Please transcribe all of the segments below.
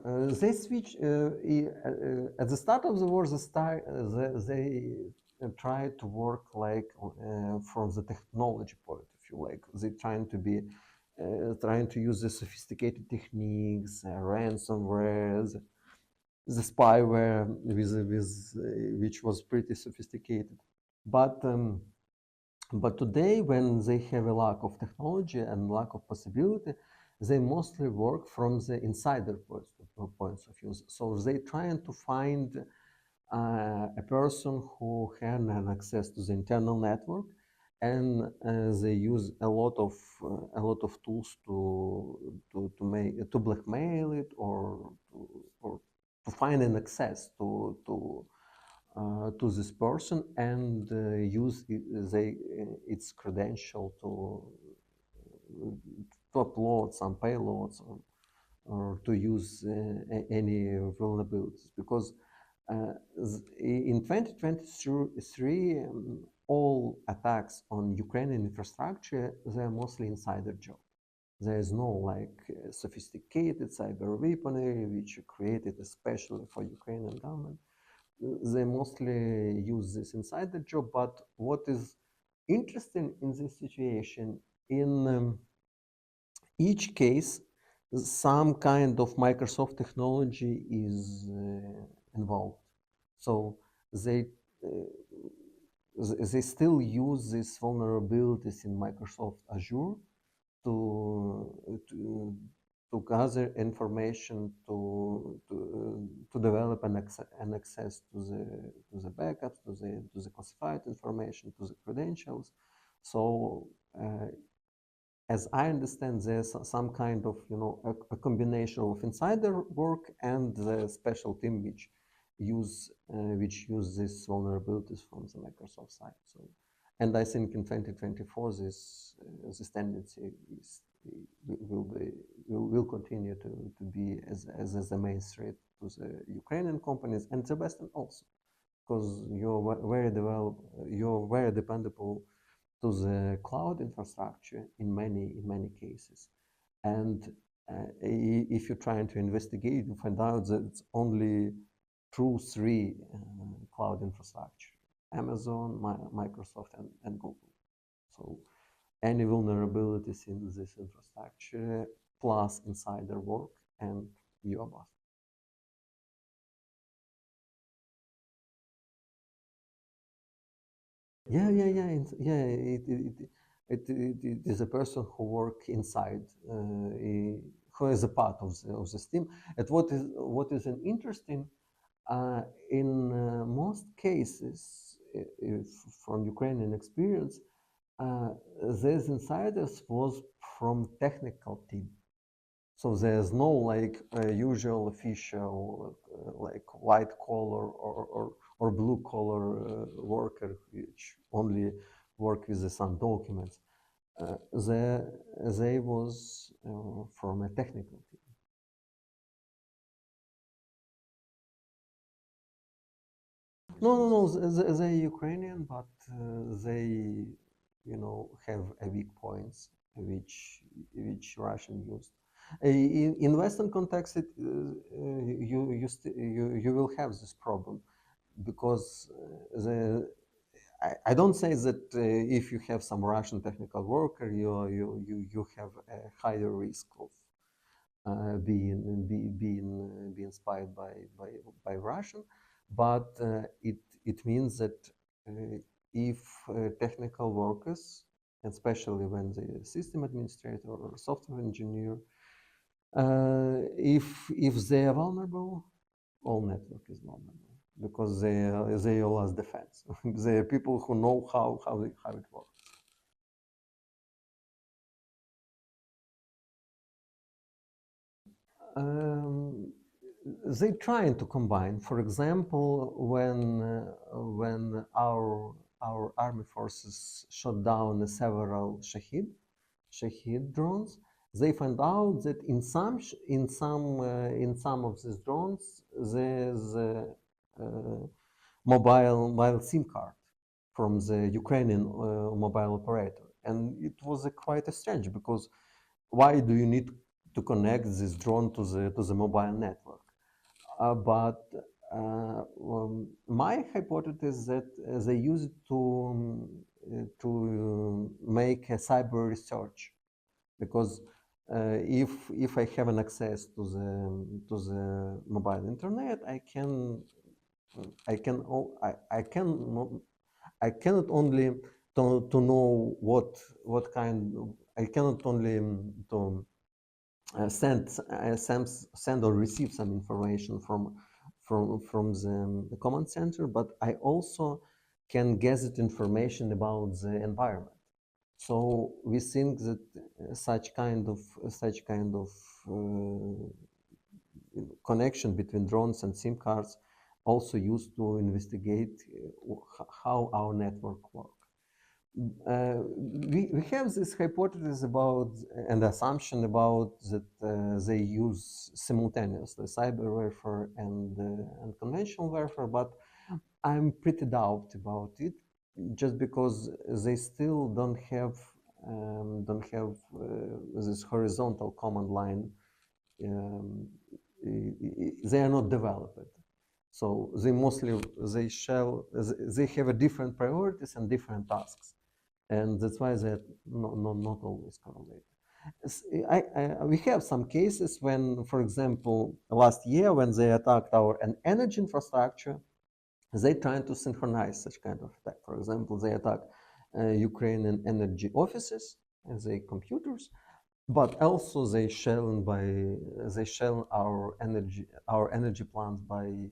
They switch at the start of the war. They try to work like from the technology point of view. Like they trying to use the sophisticated techniques, ransomware, the spyware which was pretty sophisticated. But today, when they have a lack of technology and lack of possibility, they mostly work from the insider points of view. So they trying to find a person who can have access to the internal network, and they use a lot of tools to blackmail it or to find an access to this person and use its credential to upload some payloads or to use any vulnerabilities. Because in 2023, all attacks on Ukrainian infrastructure, they're mostly insider job. There is no like sophisticated cyber weaponry which created especially for Ukrainian government. They mostly use this insider job. But what is interesting in this situation, in each case, some kind of Microsoft technology is involved. So they still use these vulnerabilities in Microsoft Azure to gather information, to develop an access to the backups, to the classified information, to the credentials. So as I understand, there's some kind of a combination of insider work and the special team which use these vulnerabilities from the Microsoft side. So, and I think in 2024 this tendency will continue to be as the main threat to the Ukrainian companies and the Western also, because you're very dependable to the cloud infrastructure in many cases. And if you're trying to investigate, you find out that it's only 2-3 cloud infrastructure: Amazon, Microsoft, and Google. So any vulnerabilities in this infrastructure plus insider work, and you are bust. Yeah. It is a person who work inside, who is a part of this team. And what is an interesting, in most cases, from Ukrainian experience, these insiders was from technical team. So there's no like usual official like white collar or blue collar worker which only work with some documents. They was from a technical team. No, they're Ukrainian, but they have a weak points which Russian used. In Western context, you will have this problem, because I don't say that if you have some Russian technical worker, you have a higher risk of being spied by Russian, but it means that if technical workers, especially when the system administrator or software engineer, if they are vulnerable, all network is vulnerable, because they are less defense. They are people who know how it works. They trying to combine. For example, when our army forces shot down several Shahid drones, they found out that in some of these drones there's a mobile SIM card from the Ukrainian mobile operator, and it was quite strange, because why do you need connect this drone to the mobile network. But my hypothesis that they use it to make a cyber research, because if I have an access to the mobile internet, I cannot only to know what kind of, I cannot only to send or receive some information from the command center, but I also can gather information about the environment. So we think that such kind of connection between drones and SIM cards also used to investigate how our network works. We have this hypothesis about and assumption about that they use simultaneously cyber warfare and conventional warfare, but I'm pretty doubt about it, just because they still don't have this horizontal command line. They are not developed, so they have a different priorities and different tasks, and that's why they're not always correlated. We have some cases when, for example, last year when they attacked our energy infrastructure, they tried to synchronize such kind of attack. For example, they attacked Ukrainian energy offices and their computers, but also they shell our energy plants by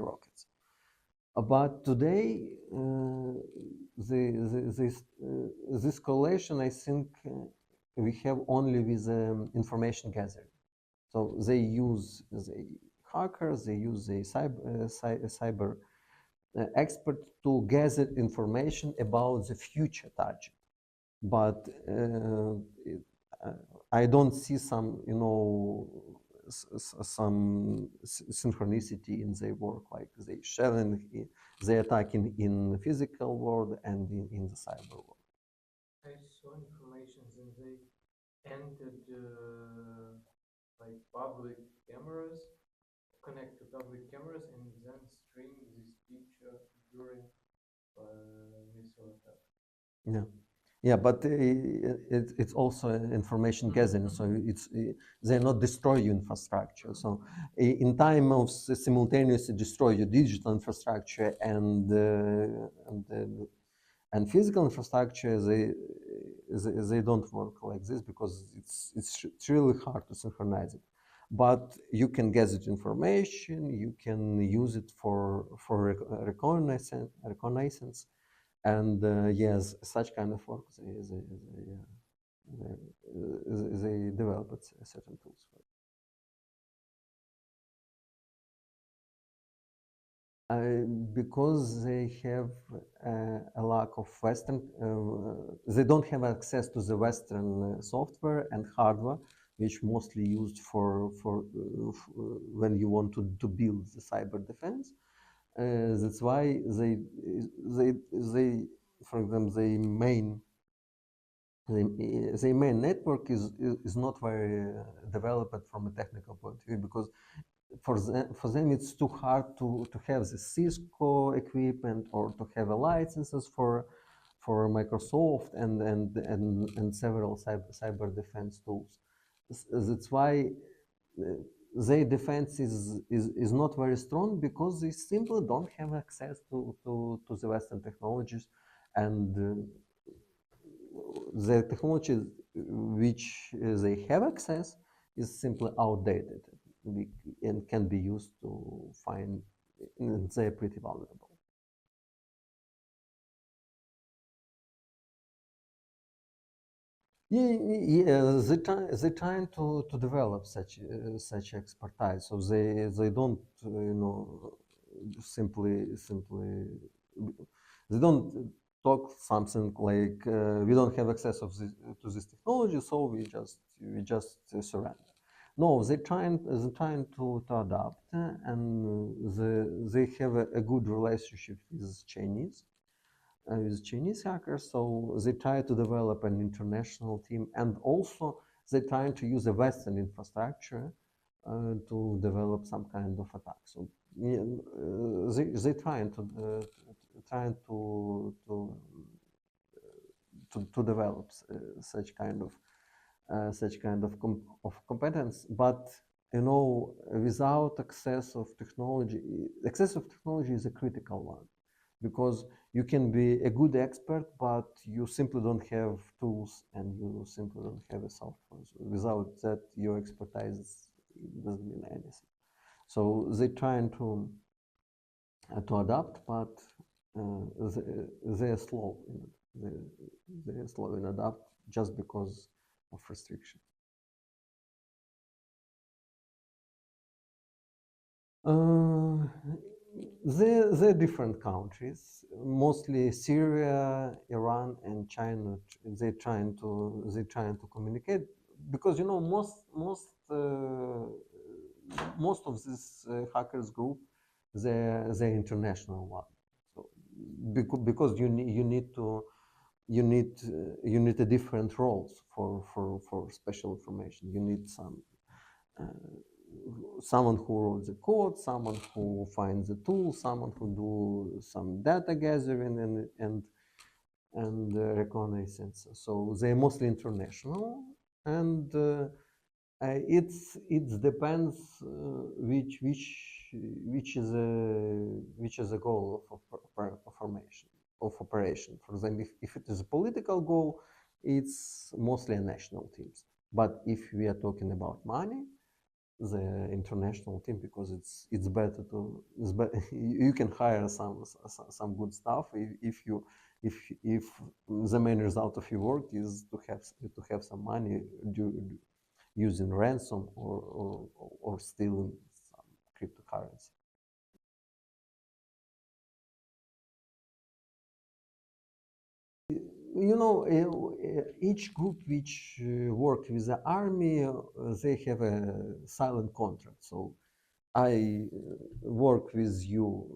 rockets. But today, this correlation, I think, we have only with information gathering. So they use the hackers, they use the cyber expert to gather information about the future target. But I don't see some, some synchronicity in their work, like they attack in the physical world and in the cyber world. I saw information that they entered like public cameras, connect to public cameras, and then stream this picture during missile attack. Yeah. Yeah, but it's also information gathering, so they're not destroy your infrastructure. So in time of simultaneously destroy your digital infrastructure and physical infrastructure, they don't work like this, because it's really hard to synchronize it. But you can gather information, you can use it for reconnaissance. And yes, such kind of work, they developed certain tools for it. Because they have a lack of Western, they don't have access to the Western software and hardware, which mostly used for when you want to build the cyber defense. That's why they, for example, the main network is not very developed from a technical point of view, because for them it's too hard to have the Cisco equipment or to have a licenses for Microsoft and several cyber defense tools. That's why their defense is not very strong, because they simply don't have access to the Western technologies, and the technology which they have access is simply outdated and can be used to find, they're pretty vulnerable. Yeah, they trying to develop such expertise. So they don't simply they don't talk something like we don't have access to this technology, so we just surrender. No, they're trying to adapt, and they have a good relationship with Chinese. with Chinese hackers. So they try to develop an international team, and also they trying to use a Western infrastructure to develop some kind of attack. So they trying to develop such kind of competence, but without access of technology is a critical one, because you can be a good expert, but you simply don't have tools and you simply don't have a software. So without that, your expertise doesn't mean anything. So they're trying to adapt, but they're slow. They're slow in adapt just because of restriction. They're different countries, mostly Syria, Iran, and China. They're trying to communicate, because most of this hackers group, they're international one. So because you need a different roles for special information. You need someone who wrote the code, someone who finds the tool, someone who do some data gathering and reconnaissance. So they're mostly international, and it depends which is a goal of formation of operation. For example, if it is a political goal, it's mostly national teams. But if we are talking about money, the international team, because it's better to you can hire some good staff if the main result of your work is to have some money using ransom or stealing some cryptocurrency. Each group which work with the army, they have a silent contract. So I work with your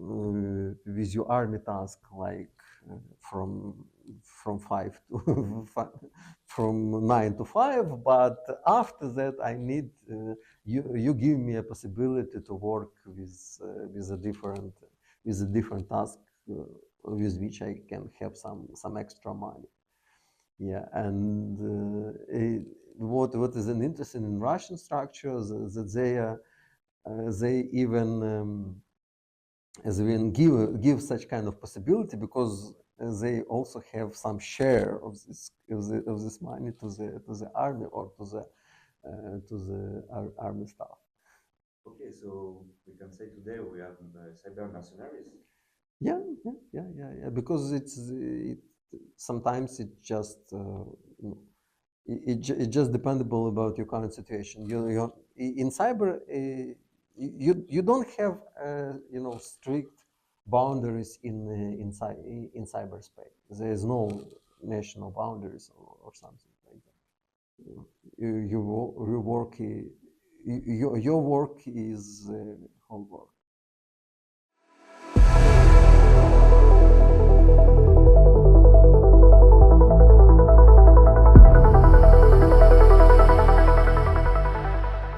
army task, like from 5 to from 9 to 5, but after that I need you give me a possibility to work with a different task with which I can have some extra money. Yeah, and what is an interesting in Russian structures is that they even give such kind of possibility, because they also have some share of this money to the army or to the army staff. Okay, so we can say today we have cyber mercenaries. Yeah. Because sometimes it just it just dependable about your current situation. You in cyber you don't have strict boundaries in cyberspace. There is no national boundaries or something like that. Your work is homework.